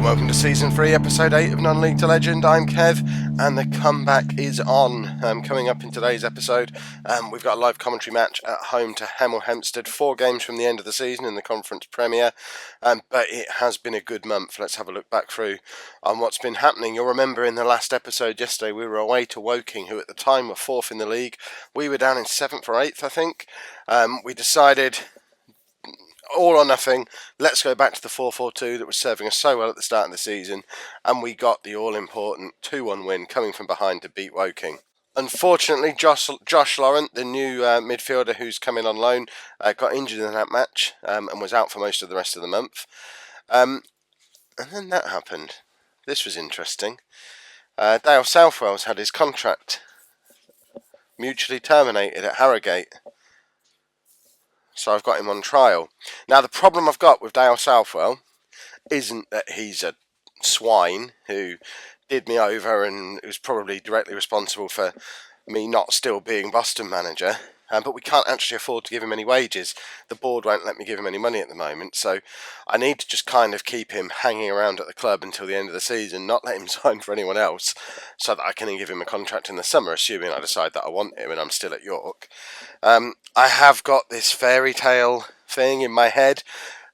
welcome to Season 3, Episode 8 of Non-League to Legend. I'm Kev, and the comeback is on. Coming up in today's episode, we've got a live commentary match at home to Hemel Hempstead, 4 games from the end of the season in the Conference Premier, but it has been a good month. Let's have a look back through on what's been happening. You'll remember in the last episode yesterday, we were away to Woking, who at the time were 4th in the league. We were down in 7th or 8th, I think. We decided, all or nothing, let's go back to the 4-4-2 that was serving us so well at the start of the season, and we got the all-important 2-1 win coming from behind to beat Woking. Unfortunately, Josh Laurent, the new midfielder who's come in on loan, got injured in that match and was out for most of the rest of the month. And then that happened. This was interesting. Dale Southwell's had his contract mutually terminated at Harrogate. So I've got him on trial. Now, the problem I've got with Dale Southwell isn't that he's a swine who did me over and was probably directly responsible for me not still being Boston manager, but we can't actually afford to give him any wages. The board won't let me give him any money at the moment, so I need to just kind of keep him hanging around at the club until the end of the season, not let him sign for anyone else, so that I can then give him a contract in the summer, assuming I decide that I want him and I'm still at York. I have got this fairy tale thing in my head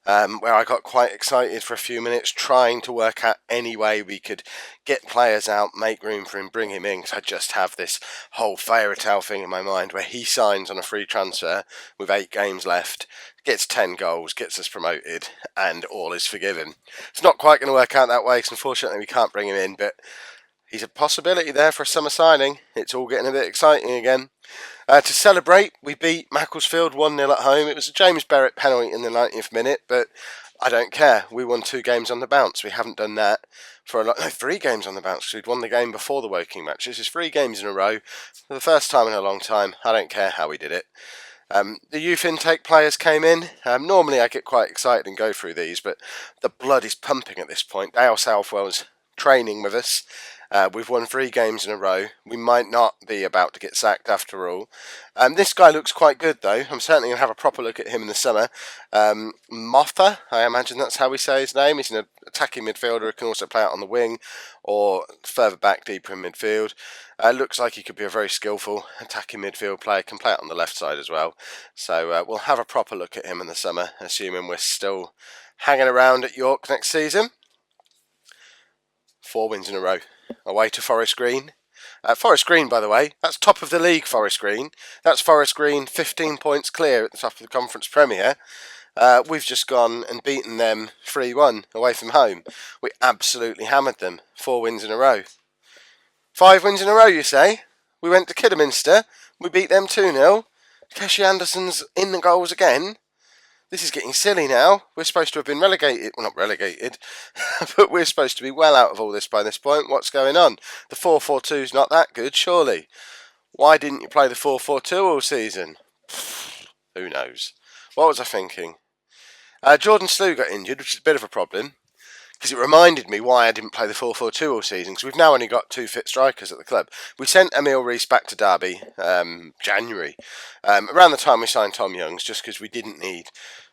where I got quite excited for a few minutes trying to work out any way we could get players out, make room for him, bring him in, because I just have this whole fairy tale thing in my mind where he signs on a free transfer with 8 games left, gets 10 goals, gets us promoted, and all is forgiven. It's not quite going to work out that way, because unfortunately we can't bring him in, but he's a possibility there for a summer signing. It's all getting a bit exciting again. To celebrate, we beat Macclesfield 1-0 at home. It was a James Berrett penalty in the 90th minute, but I don't care. We won 2 games on the bounce. We haven't done that for a lot. No, 3 games on the bounce, because we'd won the game before the Woking match. This is 3 games in a row for the first time in a long time. I don't care how we did it. The youth intake players came in. Normally I get quite excited and go through these, but the blood is pumping at this point. Dale Southwell's training with us. We've won 3 games in a row. We might not be about to get sacked after all. This guy looks quite good though. I'm certainly going to have a proper look at him in the summer. Motha, I imagine that's how we say his name. He's an attacking midfielder who can also play out on the wing or further back deeper in midfield. Looks like he could be a very skillful attacking midfield player. Can play out on the left side as well. So we'll have a proper look at him in the summer, assuming we're still hanging around at York next season. 4 wins in a row. Away to Forest Green. Forest Green, by the way, that's top of the league, Forest Green. That's Forest Green 15 points clear at the top of the Conference Premier. We've just gone and beaten them 3-1 away from home. We absolutely hammered them. 4 wins in a row. 5 wins in a row, you say? We went to Kidderminster. We beat them 2-0. Keshi Anderson's in the goals again. This is getting silly now. We're supposed to have been relegated. Well, not relegated, but we're supposed to be well out of all this by this point. What's going on? The 4-4-2's not that good, surely. Why didn't you play the 4-4-2 all season? Who knows? What was I thinking? Jordan Slew got injured, which is a bit of a problem, because it reminded me why I didn't play the 4-4-2 all season, because we've now only got 2 fit strikers at the club. We sent Emil Rees back to Derby January, around the time we signed Tom Youngs, just because we didn't need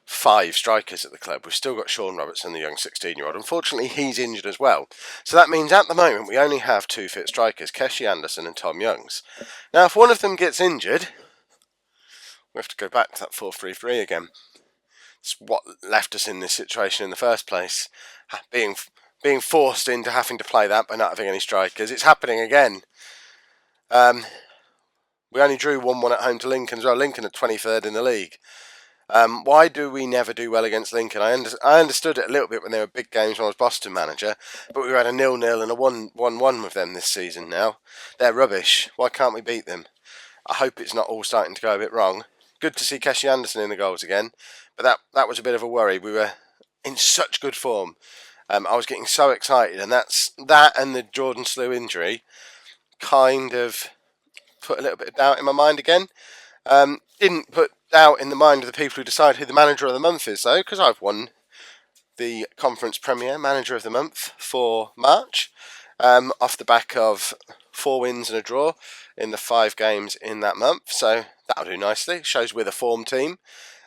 5 strikers at the club. We've still got Sean Robertson, the young 16-year-old. Unfortunately, he's injured as well. So that means at the moment we only have 2 fit strikers, Keshi Anderson and Tom Youngs. Now, if one of them gets injured, we have to go back to that 4-3-3 again. It's what left us in this situation in the first place. Being forced into having to play that by not having any strikers. It's happening again. We only drew 1-1 at home to Lincoln as well. Lincoln are 23rd in the league. Why do we never do well against Lincoln? I understood it a little bit when they were big games when I was Boston manager, but we had a 0-0 and a 1-1 with them this season now. They're rubbish. Why can't we beat them? I hope it's not all starting to go a bit wrong. Good to see Keshi Anderson in the goals again, but that was a bit of a worry. We were in such good form. I was getting so excited, and that and the Jordan Slew injury kind of put a little bit of doubt in my mind again. Didn't put doubt in the mind of the people who decide who the manager of the month is, though, because I've won the Conference Premier Manager of the Month for March, off the back of 4 wins and a draw in the 5 games in that month, so that'll do nicely. Shows we're the form team.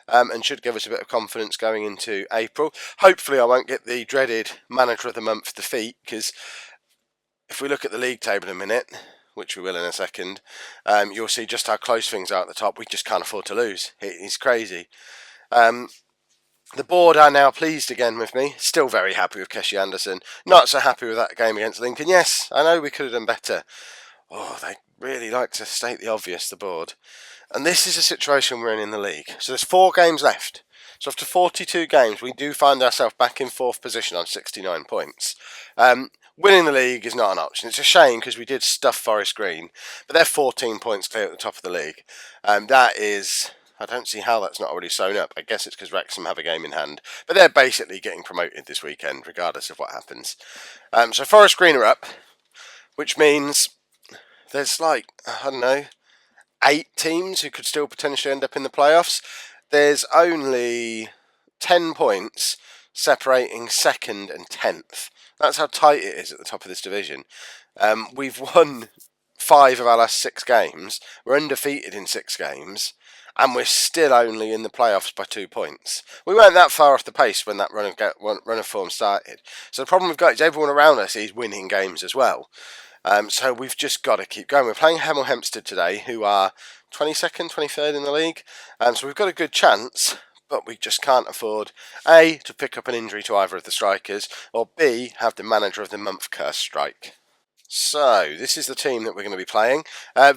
and should give us a bit of confidence going into April. Hopefully I won't get the dreaded Manager of the Month defeat, because if we look at the league table in a minute, which we will in a second, you'll see just how close things are at the top. We just can't afford to lose. It's crazy. The board are now pleased again with me. Still very happy with Keshi Anderson. Not so happy with that game against Lincoln. Yes, I know we could have done better. Oh, they really like to state the obvious, the board. And this is a situation we're in the league. So there's 4 games left. So after 42 games, we do find ourselves back in 4th position on 69 points. Winning the league is not an option. It's a shame because we did stuff Forest Green, but they're 14 points clear at the top of the league. That is, I don't see how that's not already sewn up. I guess it's because Wrexham have a game in hand, but they're basically getting promoted this weekend, regardless of what happens. So Forest Green are up, which means there's like, I don't know, 8 teams who could still potentially end up in the playoffs. There's only 10 points separating 2nd and 10th. That's how tight it is at the top of this division. We've won 5 of our last 6 games. We're undefeated in 6 games. And we're still only in the playoffs by 2 points. We weren't that far off the pace when that run of form started. So the problem we've got is everyone around us is winning games as well. So we've just got to keep going. We're playing Hemel Hempstead today, who are 22nd, 23rd in the league. So we've got a good chance, but we just can't afford, A, to pick up an injury to either of the strikers, or B, have the Manager of the Month curse strike. So, this is the team that we're going to be playing.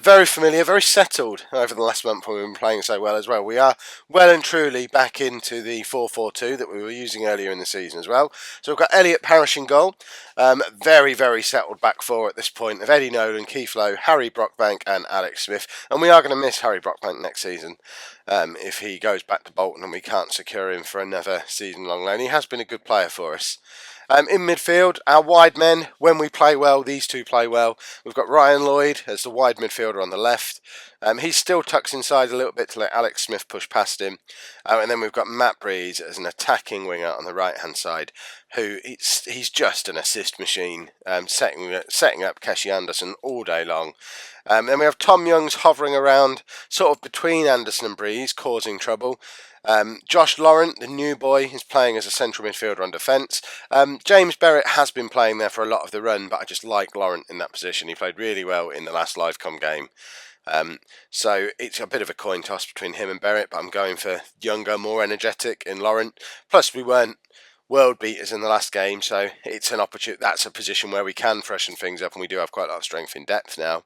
Very familiar, very settled over the last month when we've been playing so well as well. We are well and truly back into the 4-4-2 that we were using earlier in the season as well. So we've got Elliot Parish in goal. Very, very settled back 4 at this point of Eddie Nolan, Keith Lowe, Harry Brockbank and Alex Smith. And we are going to miss Harry Brockbank next season if he goes back to Bolton and we can't secure him for another season-long loan. He has been a good player for us. In midfield, our wide men, when we play well, these two play well. We've got Ryan Lloyd as the wide midfielder on the left. He still tucks inside a little bit to let Alex Smith push past him. And then we've got Matt Breeze as an attacking winger on the right-hand side, who he's just an assist machine, setting up Keshi Anderson all day long. Then we have Tom Youngs hovering around sort of between Anderson and Breeze, causing trouble. Josh Laurent, the new boy, is playing as a central midfielder on defence. James Berrett has been playing there for a lot of the run, but I just like Laurent in that position. He played really well in the last Livecom game. So it's a bit of a coin toss between him and Berrett, but I'm going for younger, more energetic in Laurent. Plus, we weren't world beaters in the last game, so it's an opportunity. That's a position where we can freshen things up, and we do have quite a lot of strength in depth now.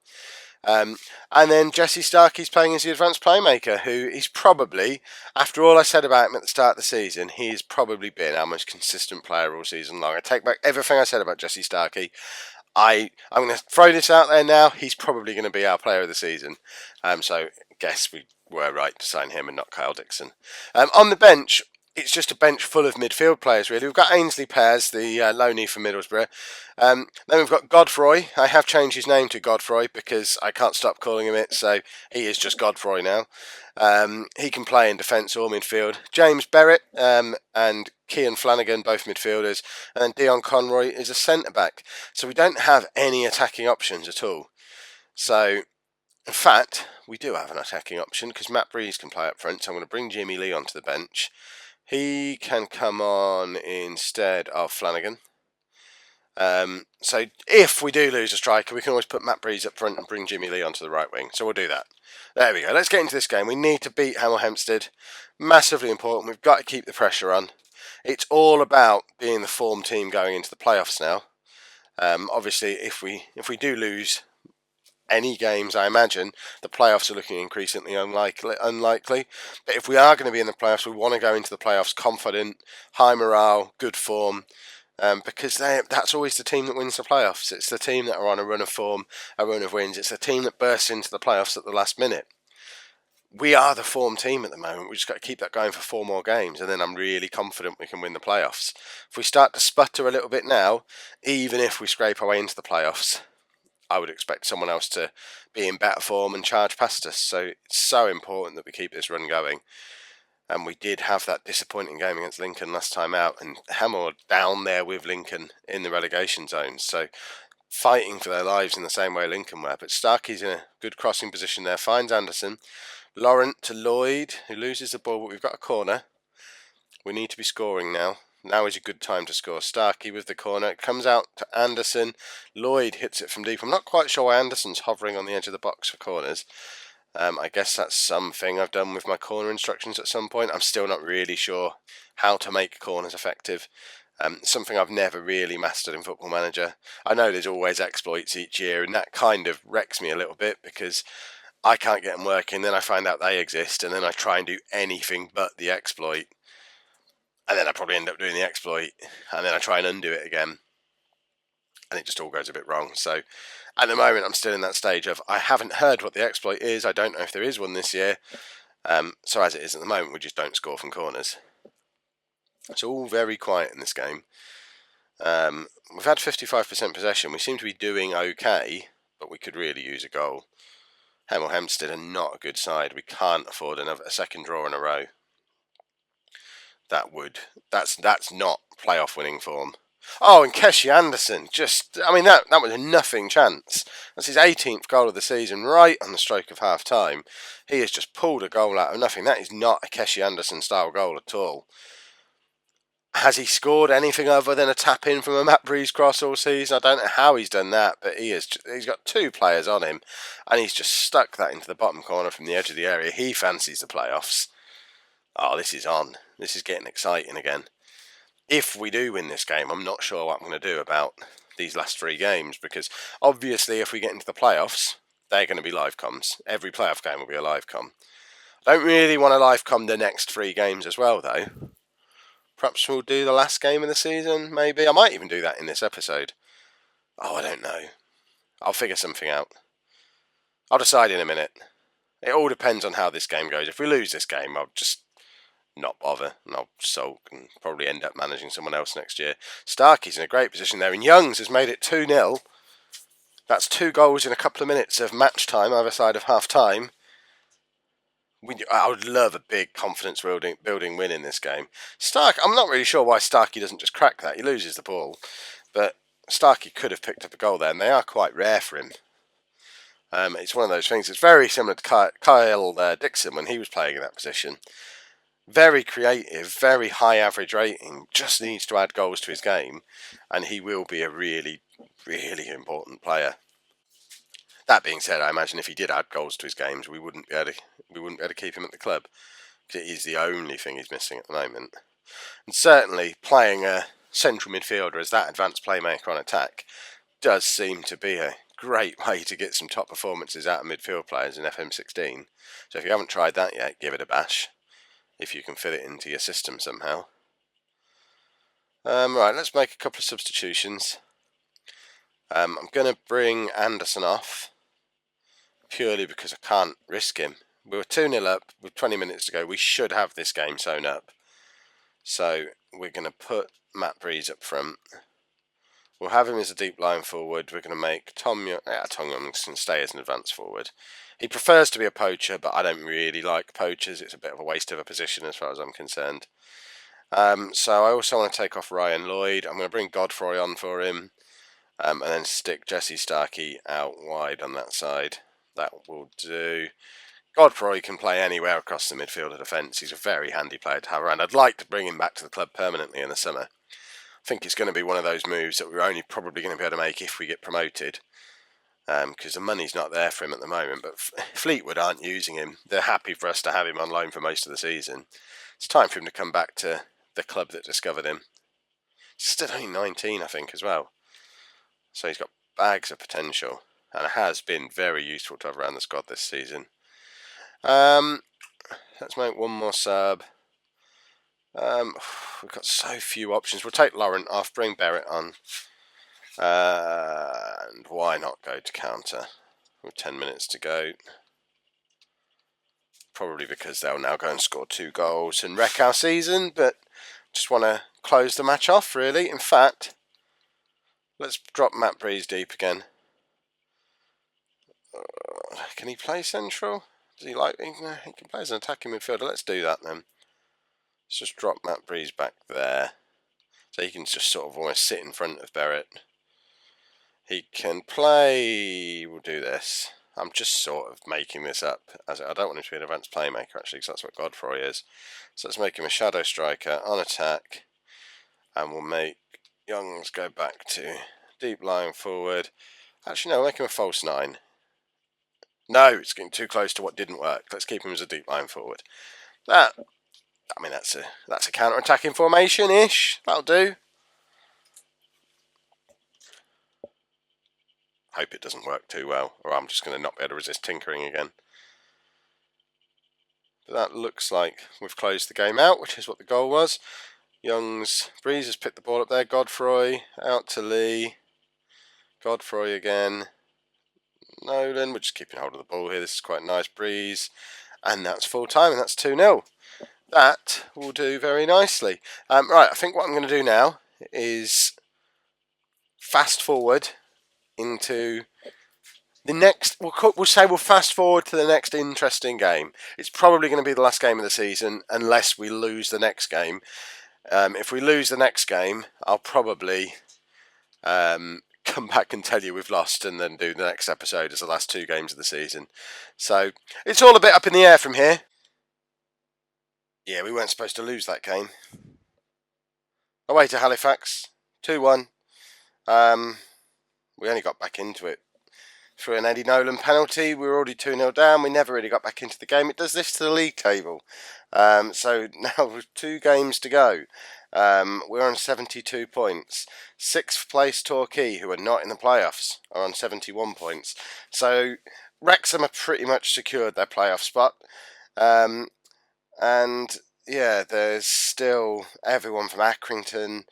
And then Jesse Starkey's playing as the advanced playmaker, who is probably, after all I said about him at the start of the season, he has probably been our most consistent player all season long. I take back everything I said about Jesse Starkey. I'm going to throw this out there now. He's probably going to be our player of the season. So I guess we were right to sign him and not Kyle Dixon. On the bench, it's just a bench full of midfield players, really. We've got Ainsley Pears, the loanee from Middlesbrough. Then we've got Godfroy. I have changed his name to Godfroy because I can't stop calling him it, so he is just Godfroy now. He can play in defence or midfield. James Berrett and Cian Flanagan, both midfielders. And then Dion Conroy is a centre-back. So we don't have any attacking options at all. So, in fact, we do have an attacking option because Matt Breeze can play up front, so I'm going to bring Jimmy Lee onto the bench. He can come on instead of Flanagan. So if we do lose a striker, we can always put Matt Breeze up front and bring Jimmy Lee onto the right wing. So we'll do that. There we go. Let's get into this game. We need to beat Hemel Hempstead. Massively important. We've got to keep the pressure on. It's all about being the form team going into the playoffs now. Obviously, if we do lose any games, I imagine the playoffs are looking increasingly unlikely. But if we are going to be in the playoffs, we want to go into the playoffs confident, high morale, good form, because that's always the team that wins the playoffs. It's the team that are on a run of form, a run of wins. It's the team that bursts into the playoffs at the last minute. We are the form team at the moment. We just got to keep that going for 4 more games, and then I'm really confident we can win the playoffs. If we start to sputter a little bit now, even if we scrape our way into the playoffs, I would expect someone else to be in better form and charge past us. So it's so important that we keep this run going. And we did have that disappointing game against Lincoln last time out, and Hemel are down there with Lincoln in the relegation zones. So fighting for their lives in the same way Lincoln were. But Starkey's in a good crossing position there, finds Anderson, Laurent to Lloyd, who loses the ball, but we've got a corner. We need to be scoring now. Now is a good time to score. Starkey with the corner. It comes out to Anderson. Lloyd hits it from deep. I'm not quite sure why Anderson's hovering on the edge of the box for corners. I guess that's something I've done with my corner instructions at some point. I'm still not really sure how to make corners effective. Something I've never really mastered in Football Manager. I know there's always exploits each year, and that kind of wrecks me a little bit because I can't get them working. Then I find out they exist, and then I try and do anything but the exploit. And then I probably end up doing the exploit, and then I try and undo it again, and it just all goes a bit wrong. So at the moment, I'm still in that stage of I haven't heard what the exploit is. I don't know if there is one this year. So as it is at the moment, we just don't score from corners. It's all very quiet in this game. We've had 55% possession. We seem to be doing okay, but we could really use a goal. Hemel Hempstead are not a good side. We can't afford a second draw in a row. That's not playoff winning form. Oh, and Keshi Anderson, that was a nothing chance. That's his 18th goal of the season, right on the stroke of half time. He has just pulled a goal out of nothing. That is not a Keshi Anderson style goal at all. Has he scored anything other than a tap in from a Matt Breeze cross all season? I don't know how he's done that, but he's got two players on him, and he's just stuck that into the bottom corner from the edge of the area. He fancies the playoffs. Oh, this is on. This is getting exciting again. If we do win this game, I'm not sure what I'm going to do about these last three games, because obviously if we get into the playoffs, they're going to be live comms. Every playoff game will be a live com. I don't really want to live com the next three games as well, though. Perhaps we'll do the last game of the season, maybe. I might even do that in this episode. Oh, I don't know. I'll figure something out. I'll decide in a minute. It all depends on how this game goes. If we lose this game, I'll just not bother, and I'll sulk and probably end up managing someone else next year. Starkey's in a great position there, and Youngs has made it 2-0. That's 2 goals in a couple of minutes of match time either side of half time. I would love a big confidence building win in this game. I'm not really sure why Starkey doesn't just crack that. He loses the ball, but Starkey could have picked up a goal there, and they are quite rare for him. It's one of those things. It's very similar to Kyle Dixon when he was playing in that position. Very creative, very high average rating, just needs to add goals to his game, and he will be a really, really important player. That being said, I imagine if he did add goals to his games, we wouldn't be able to keep him at the club, because it is the only thing he's missing at the moment. And certainly, playing a central midfielder as that advanced playmaker on attack does seem to be a great way to get some top performances out of midfield players in FM16. So if you haven't tried that yet, give it a bash, if you can fit it into your system somehow. Right, let's make a couple of substitutions. I'm going to bring Anderson off, purely because I can't risk him. We were 2-0 up with 20 minutes to go. We should have this game sewn up. So we're going to put Matt Breeze up front. We'll have him as a deep line forward. We're going to make Tom Young can stay as an advanced forward. He prefers to be a poacher, but I don't really like poachers. It's a bit of a waste of a position as far as I'm concerned. So I also want to take off Ryan Lloyd. I'm going to bring Godfrey on for him, and then stick Jesse Starkey out wide on that side. That will do. Godfrey can play anywhere across the midfield or defence. He's a very handy player to have around. I'd like to bring him back to the club permanently in the summer. I think it's going to be one of those moves that we're only probably going to be able to make if we get promoted, because the money's not there for him at the moment. But Fleetwood aren't using him. They're happy for us to have him on loan for most of the season. It's time for him to come back to the club that discovered him. He's still only 19, I think, as well. So he's got bags of potential, and it has been very useful to have around the squad this season. Let's make one more sub. We've got so few options. We'll take Laurent off, bring Barrett on. And why not go to counter with 10 minutes to go? Probably because they'll now go and score 2 goals and wreck our season, but just want to close the match off, really. In fact, let's drop Matt Breeze deep again. Can he play central? Does he like? He can play as an attacking midfielder. Let's do that then. Let's just drop Matt Breeze back there, so he can just sort of almost sit in front of Barrett. He can play. We'll do this. I'm just sort of making this up. I don't want him to be an advanced playmaker, actually, because that's what Godfrey is. So let's make him a shadow striker on attack, and we'll make Youngs go back to deep lying forward. Actually, no, make him a false 9. No, it's getting too close to what didn't work. Let's keep him as a deep lying forward. That's a counter-attacking formation-ish. That'll do. Hope it doesn't work too well, or I'm just going to not be able to resist tinkering again. But that looks like we've closed the game out, which is what the goal was. Breeze has picked the ball up there. Godfrey out to Lee. Godfrey again. Nolan, we're just keeping hold of the ball here. This is quite nice. Breeze. And that's full time, and that's 2-0. That will do very nicely. Right, I think what I'm going to do now is fast forward into the next. We'll fast forward to the next interesting game. It's probably going to be the last game of the season, unless we lose the next game. If we lose the next game, I'll probably come back and tell you we've lost, and then do the next episode as the last 2 games of the season. So it's all a bit up in the air from here. Yeah, we weren't supposed to lose that game. Away to Halifax, 2-1. We only got back into it through an Eddie Nolan penalty. We were already 2-0 down. We never really got back into the game. It does this to the league table. So now with 2 games to go. We're on 72 points. 6th place Torquay, who are not in the playoffs, are on 71 points. So Wrexham have pretty much secured their playoff spot. And yeah, there's still everyone from Accrington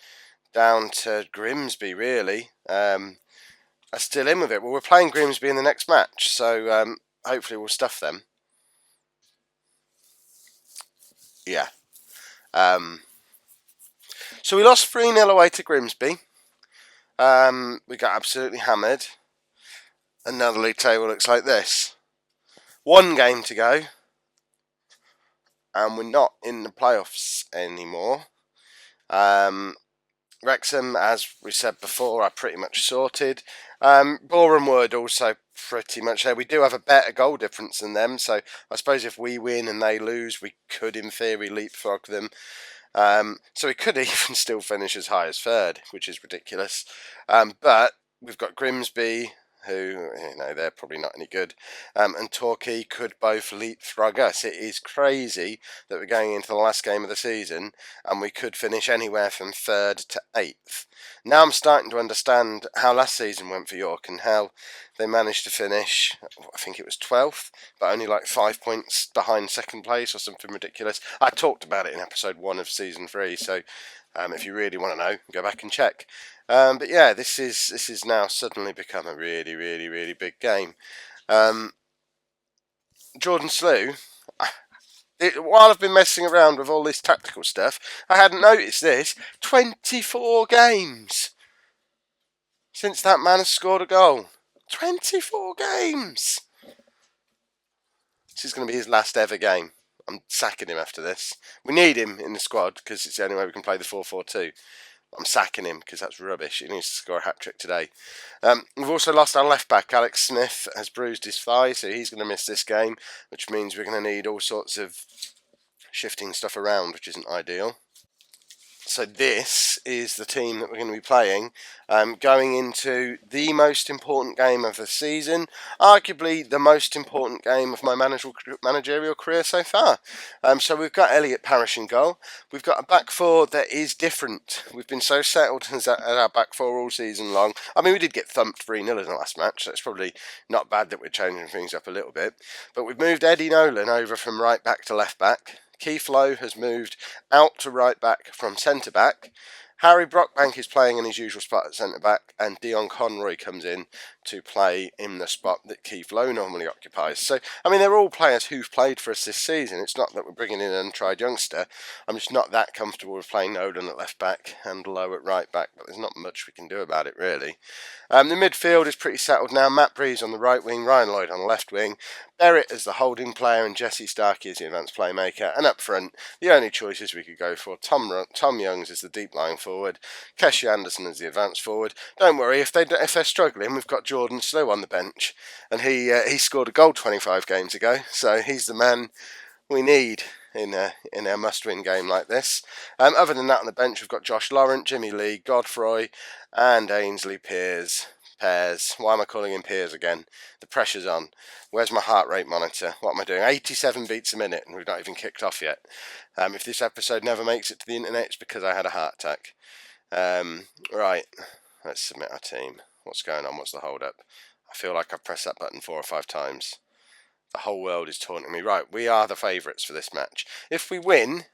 down to Grimsby, really, are still in with it. Well, we're playing Grimsby in the next match, so hopefully we'll stuff them. Yeah. So we lost 3-0 away to Grimsby. We got absolutely hammered. And now the league table looks like this. 1 game to go. And we're not in the playoffs anymore. Wrexham, as we said before, are pretty much sorted. Boreham Wood also pretty much there. We do have a better goal difference than them, so I suppose if we win and they lose, we could in theory leapfrog them. So we could even still finish as high as 3rd, which is ridiculous. But we've got Grimsby, who, they're probably not any good, and Torquay could both leapfrog us. It is crazy that we're going into the last game of the season and we could finish anywhere from 3rd to 8th. Now I'm starting to understand how last season went for York and how they managed to finish, I think it was 12th, but only like 5 points behind 2nd place or something ridiculous. I talked about it in episode 1 of season 3, so if you really want to know, go back and check. But yeah, this is now suddenly become a really, really, really big game. Jordan Slew, while I've been messing around with all this tactical stuff, I hadn't noticed this. 24 games since that man has scored a goal. 24 games! This is going to be his last ever game. I'm sacking him after this. We need him in the squad because it's the only way we can play the 4-4-2. I'm sacking him because that's rubbish. He needs to score a hat-trick today. We've also lost our left-back. Alex Smith has bruised his thigh, so he's going to miss this game, which means we're going to need all sorts of shifting stuff around, which isn't ideal. So this is the team that we're going to be playing going into the most important game of the season, arguably the most important game of my managerial career so far. So we've got Elliot Parish in goal. We've got a back 4 that is different. We've been so settled at our back 4 all season long. I mean, we did get thumped 3-0 in the last match, so it's probably not bad that we're changing things up a little bit. But we've moved Eddie Nolan over from right back to left back. Keith Lowe has moved out to right back from centre back. Harry Brockbank is playing in his usual spot at centre back, and Dion Conroy comes in to play in the spot that Keith Lowe normally occupies. So, I mean, they're all players who've played for us this season. It's not that we're bringing in an untried youngster. I'm just not that comfortable with playing Nolan at left back and Lowe at right back, but there's not much we can do about it, really. The midfield is pretty settled now. Matt Breeze on the right wing, Ryan Lloyd on the left wing, Barrett as the holding player, and Jesse Starkey as the advanced playmaker. And up front, the only choices we could go for: Tom Youngs as the deep lying forward, Keshi Anderson as the advanced forward. Don't worry, if they're struggling, we've got Jordan Gordon Slew on the bench, and he scored a goal 25 games ago, so he's the man we need in a must-win game like this. Other than that, on the bench we've got Josh Laurent, Jimmy Lee, Godfrey, and Ainsley Pears. Why am I calling him Pears again? The pressure's on. Where's my heart rate monitor? What am I doing? 87 beats a minute, and we've not even kicked off yet. If this episode never makes it to the internet, it's because I had a heart attack. Right, let's submit our team. What's going on? What's the hold-up? I feel like I've pressed that button 4 or 5 times. The whole world is taunting me. Right, we are the favourites for this match. If we win,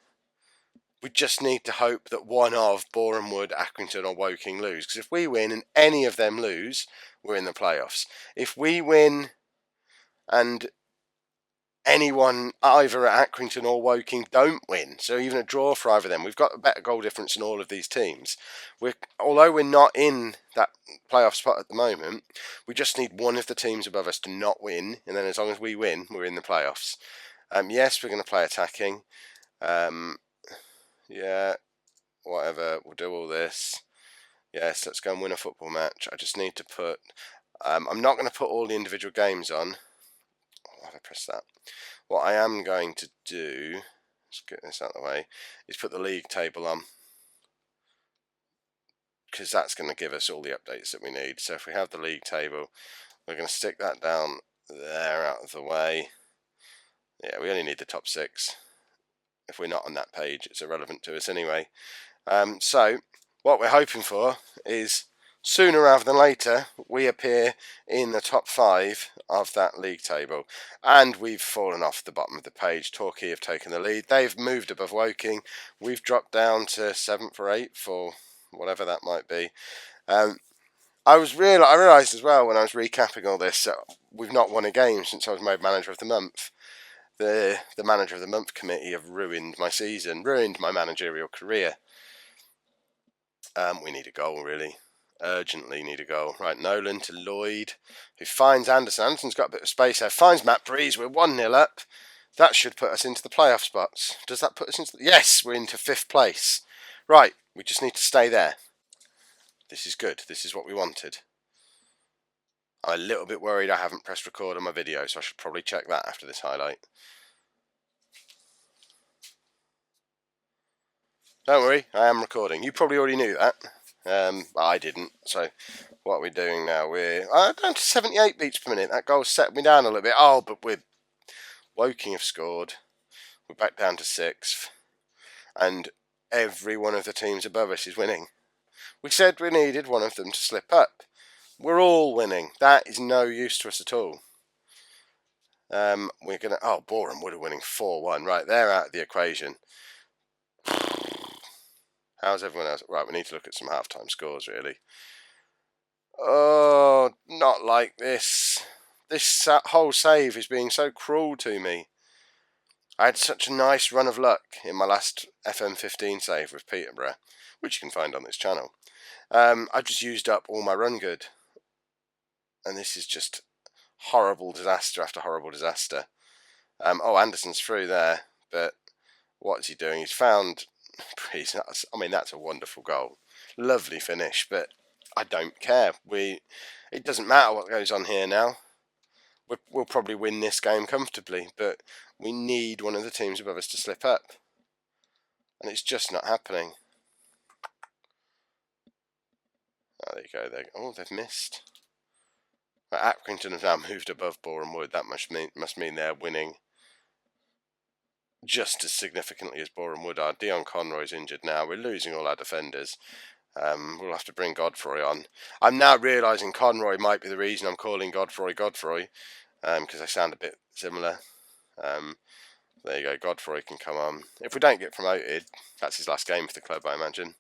we just need to hope that one of Boreham Wood, Accrington or Woking lose. Because if we win and any of them lose, we're in the playoffs. If we win and anyone either at Accrington or Woking don't win, so even a draw for either of them, we've got a better goal difference than all of these teams. Although we're not in that playoff spot at the moment, we just need one of the teams above us to not win, and then as long as we win, we're in the playoffs. Yes, we're going to play attacking. Yeah, whatever, we'll do all this. Yes, let's go and win a football match. I just need to put... I'm not going to put all the individual games on. Why have I pressed that? What I am going to do, let's get this out of the way, is put the league table on, because that's going to give us all the updates that we need. So if we have the league table, we're going to stick that down there out of the way. Yeah, we only need the top 6. If we're not on that page, it's irrelevant to us anyway. So what we're hoping for is sooner rather than later we appear in the top 5 of that league table, and we've fallen off the bottom of the page. Torquay have taken the lead. They've moved above Woking. We've dropped down to 7th or 8th or whatever that might be. I realised as well when I was recapping all this that we've not won a game since I was made manager of the month. The manager of the month committee have ruined my season, ruined my managerial career. We need a goal, really. Urgently need a goal. Right, Nolan to Lloyd, who finds Anderson. Anderson's got a bit of space there. Finds Matt Breeze. We're 1-0 up. That should put us into the playoff spots. Does that put us into... Yes, we're into 5th place. Right, we just need to stay there. This is good. This is what we wanted. I'm a little bit worried I haven't pressed record on my video, so I should probably check that after this highlight. Don't worry, I am recording. You probably already knew that. I didn't. So what are we doing now? We're down to 78 beats per minute. That goal set me down a little bit. Oh, but Woking have scored. We're back down to 6th. And every one of the teams above us is winning. We said we needed one of them to slip up. We're all winning. That is no use to us at all. We're going to... Oh, Boreham Wood are winning 4-1. Right, they're out of the equation. How's everyone else? Right, we need to look at some half-time scores, really. Oh, not like this. This whole save is being so cruel to me. I had such a nice run of luck in my last FM16 save with Peterborough, which you can find on this channel. I just used up all my run good. And this is just horrible disaster after horrible disaster. Oh, Anderson's through there, but what's he doing? He's found... I mean, that's a wonderful goal. Lovely finish, but I don't care. It doesn't matter what goes on here now. We'll probably win this game comfortably, but we need one of the teams above us to slip up. And it's just not happening. Oh, there you go. Oh, they've missed. Accrington have now moved above Boreham Wood. That must mean they're winning just as significantly as Boreham Wood are. Dion Conroy's injured now. We're losing all our defenders. We'll have to bring Godfrey on. I'm now realising Conroy might be the reason I'm calling Godfrey, because they sound a bit similar. There you go, Godfrey can come on. If we don't get promoted, that's his last game for the club, I imagine.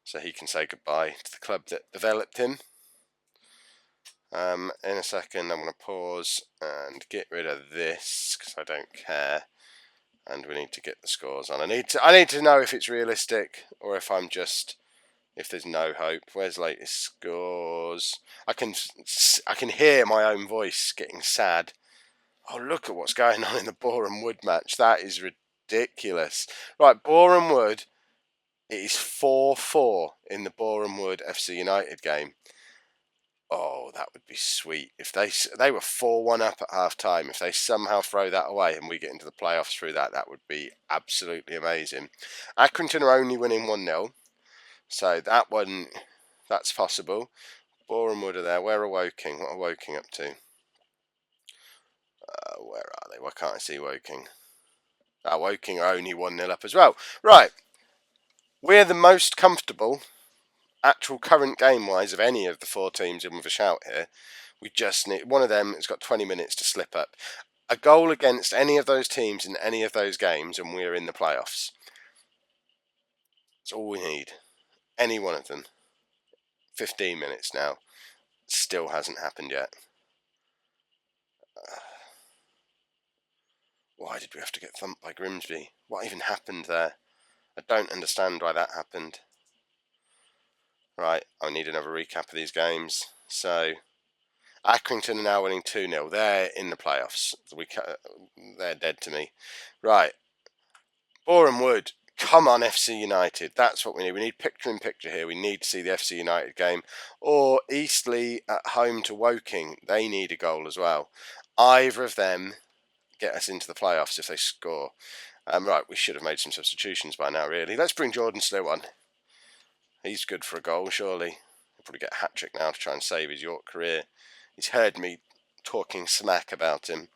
So he can say goodbye to the club that developed him. In a second, I'm going to pause and get rid of this, because I don't care. And we need to get the scores on. I need to know if it's realistic, or if there's no hope. Where's latest scores? I can hear my own voice getting sad. Oh, look at what's going on in the Boreham Wood match. That is ridiculous. Right, Boreham Wood. It is 4-4 in the Boreham Wood FC United game. Oh, that would be sweet. If they were 4-1 up at half time, if they somehow throw that away and we get into the playoffs through that, that would be absolutely amazing. Accrington are only winning 1-0, so that one, that's possible. Boreham Wood are there. Where are Woking? What are Woking up to? Where are they? Why can't I see Woking? Woking are only 1-0 up as well. Right. We're the most comfortable, actual current game-wise, of any of the four teams in with a shout here. We just need one of them has got 20 minutes to slip up. A goal against any of those teams in any of those games, and we're in the playoffs. That's all we need. Any one of them. 15 minutes now. Still hasn't happened yet. Why did we have to get thumped by Grimsby? What even happened there? I don't understand why that happened. Right, I need another recap of these games. So, Accrington are now winning 2-0. They're in the playoffs. They're dead to me. Right, Boreham Wood. Come on, FC United. That's what we need. We need picture-in-picture here. We need to see the FC United game. Or Eastleigh at home to Woking. They need a goal as well. Either of them get us into the playoffs if they score. Right, we should have made some substitutions by now, really. Let's bring Jordan Slow on. He's good for a goal, surely. He'll probably get a hat-trick now to try and save his York career. He's heard me talking smack about him.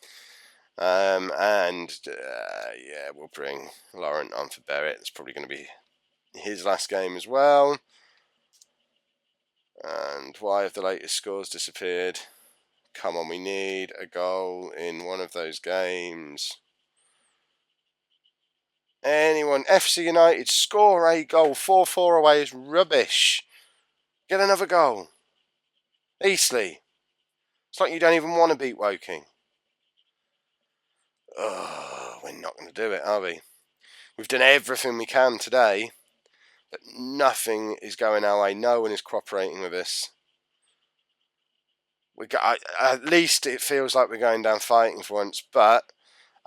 Yeah, we'll bring Laurent on for Barrett. It's probably going to be his last game as well. And why have the latest scores disappeared? Come on, we need a goal in one of those games. Anyone? FC United score a goal. 4-4 away is rubbish. Get another goal. Eastleigh. It's like you don't even want to beat Woking. Oh, we're not going to do it, are we? We've done everything we can today, but nothing is going our way. No one is cooperating with us. At least it feels like we're going down fighting for once, but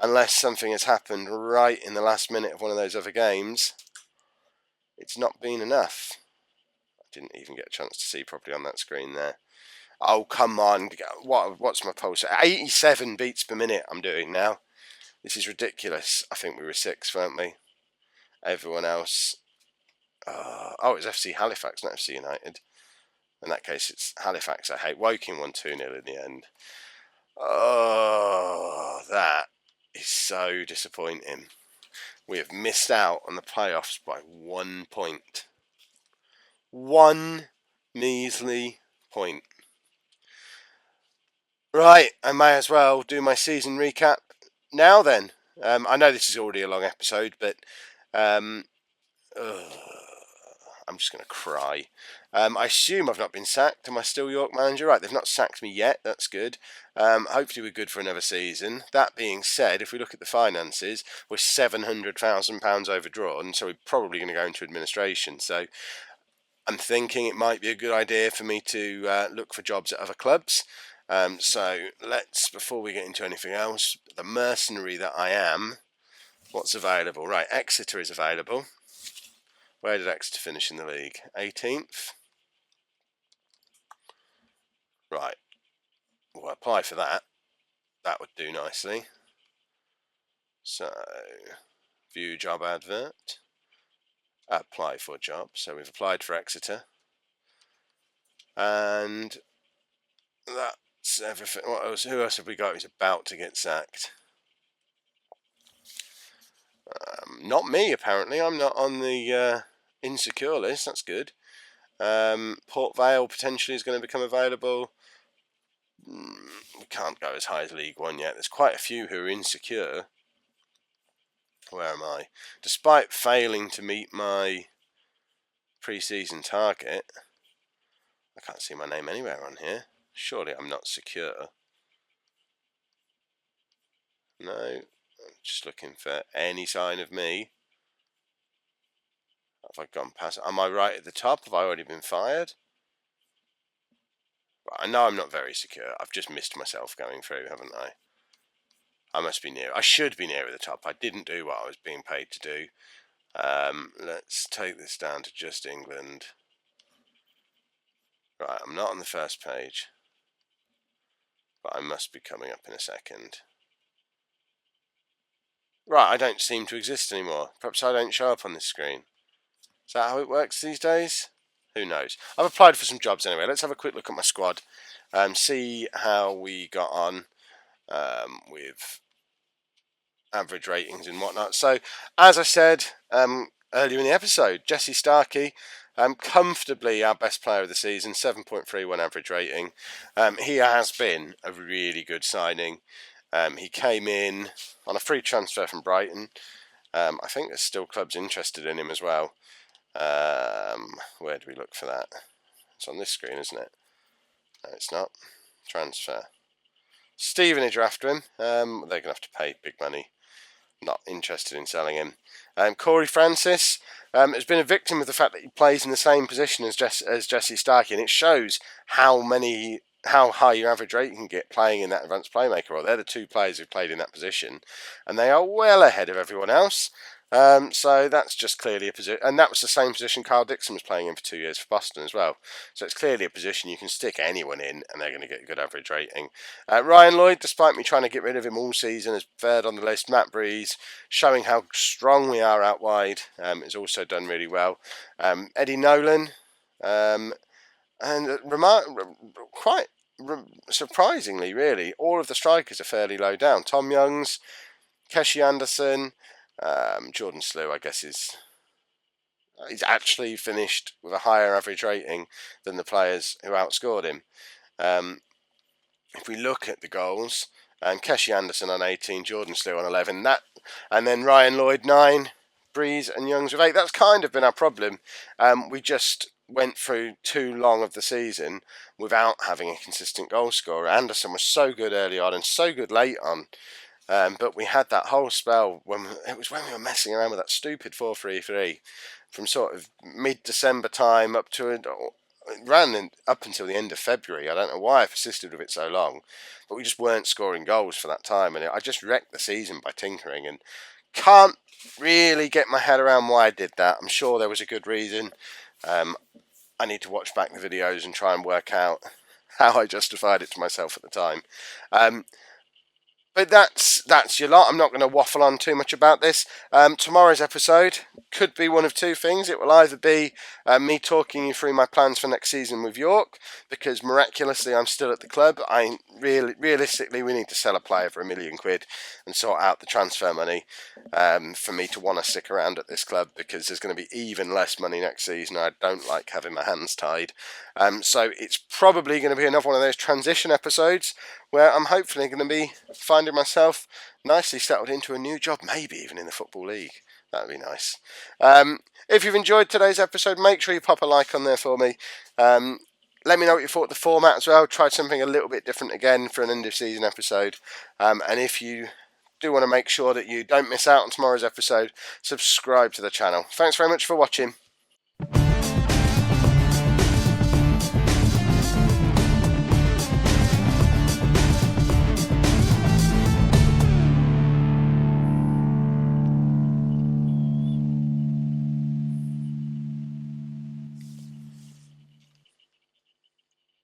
unless something has happened right in the last minute of one of those other games, it's not been enough. I didn't even get a chance to see properly on that screen there. Oh, come on. What's my pulse? 87 beats per minute I'm doing now. This is ridiculous. I think we were 6th, weren't we? Everyone else. It was FC Halifax, not FC United. In that case, it's Halifax. I hate. Woking won 2-0 in the end. Oh, that is so disappointing. We have missed out on the playoffs by 1 point. 1 measly point. Right, I may as well do my season recap now then. I know this is already a long episode, but I'm just going to cry. I assume I've not been sacked. Am I still York manager? Right, they've not sacked me yet. That's good. Hopefully we're good for another season. That being said, if we look at the finances, we're £700,000 overdrawn, so we're probably going to go into administration. So I'm thinking it might be a good idea for me to look for jobs at other clubs. So let's, before we get into anything else, the mercenary that I am, what's available? Right, Exeter is available. Where did Exeter finish in the league? 18th. Right, we'll apply for that. That would do nicely. So, view job advert. Apply for job. So we've applied for Exeter. And that's everything. What else? Who else have we got who's about to get sacked? Not me, apparently. I'm not on the insecure list. That's good. Port Vale potentially is going to become available. We can't go as high as League One yet. There's quite a few who are insecure. Where am I? Despite failing to meet my pre-season target, I can't see my name anywhere on here. Surely I'm not secure. No, I'm just looking for any sign of me. Have I gone past? Am I right at the top? Have I already been fired? Right, I know I'm not very secure. I've just missed myself going through, haven't I? I must be near. I should be near the top. I didn't do what I was being paid to do. Let's take this down to just England. Right, I'm not on the first page, but I must be coming up in a second. Right, I don't seem to exist anymore. Perhaps I don't show up on this screen. Is that how it works these days? Who knows? I've applied for some jobs anyway. Let's have a quick look at my squad. See how we got on with average ratings and whatnot. So, as I said earlier in the episode, Jesse Starkey, comfortably our best player of the season, 7.31 average rating. He has been a really good signing. He came in on a free transfer from Brighton. I think there's still clubs interested in him as well. Where do we look for that? It's on this screen, isn't it? No, it's not. Transfer. Stevenage are after him. They're going to have to pay big money. Not interested in selling him. Corey Francis has been a victim of the fact that he plays in the same position as Jesse Starkey, and it shows how high your average rate you can get playing in that advanced playmaker role. They're the two players who've played in that position, and they are well ahead of everyone else. So that's just clearly a position, and that was the same position Carl Dixon was playing in for 2 years for Boston as well. So it's clearly a position you can stick anyone in, and they're going to get a good average rating. Ryan Lloyd, despite me trying to get rid of him all season, is third on the list. Matt Breeze, showing how strong we are out wide, has also done really well. Eddie Nolan, and quite surprisingly, really, all of the strikers are fairly low down. Tom Youngs, Keshi Anderson. Jordan Slew, I guess, he's actually finished with a higher average rating than the players who outscored him. If we look at the goals, Keshi Anderson on 18, Jordan Slew on 11, and then Ryan Lloyd 9, Breeze and Youngs with 8. That's kind of been our problem. We just went through too long of the season without having a consistent goal scorer. Anderson was so good early on and so good late on. But we had that whole spell when we were messing around with that stupid 4-3-3 from sort of mid-December time up until the end of February. I don't know why I persisted with it so long, but we just weren't scoring goals for that time, and I just wrecked the season by tinkering, and can't really get my head around why I did that. I'm sure there was a good reason. I need to watch back the videos and try and work out how I justified it to myself at the time. But that's your lot. I'm not going to waffle on too much about this. Tomorrow's episode could be one of two things. It will either be me talking you through my plans for next season with York, because miraculously I'm still at the club. Realistically, we need to sell a player for £1 million and sort out the transfer money for me to want to stick around at this club, because there's going to be even less money next season. I don't like having my hands tied. So it's probably going to be another one of those transition episodes where I'm hopefully going to be finding myself nicely settled into a new job, maybe even in the Football League. That would be nice. If you've enjoyed today's episode, make sure you pop a like on there for me. Let me know what you thought of the format as well. Tried something a little bit different again for an end of season episode. And if you do want to make sure that you don't miss out on tomorrow's episode, subscribe to the channel. Thanks very much for watching.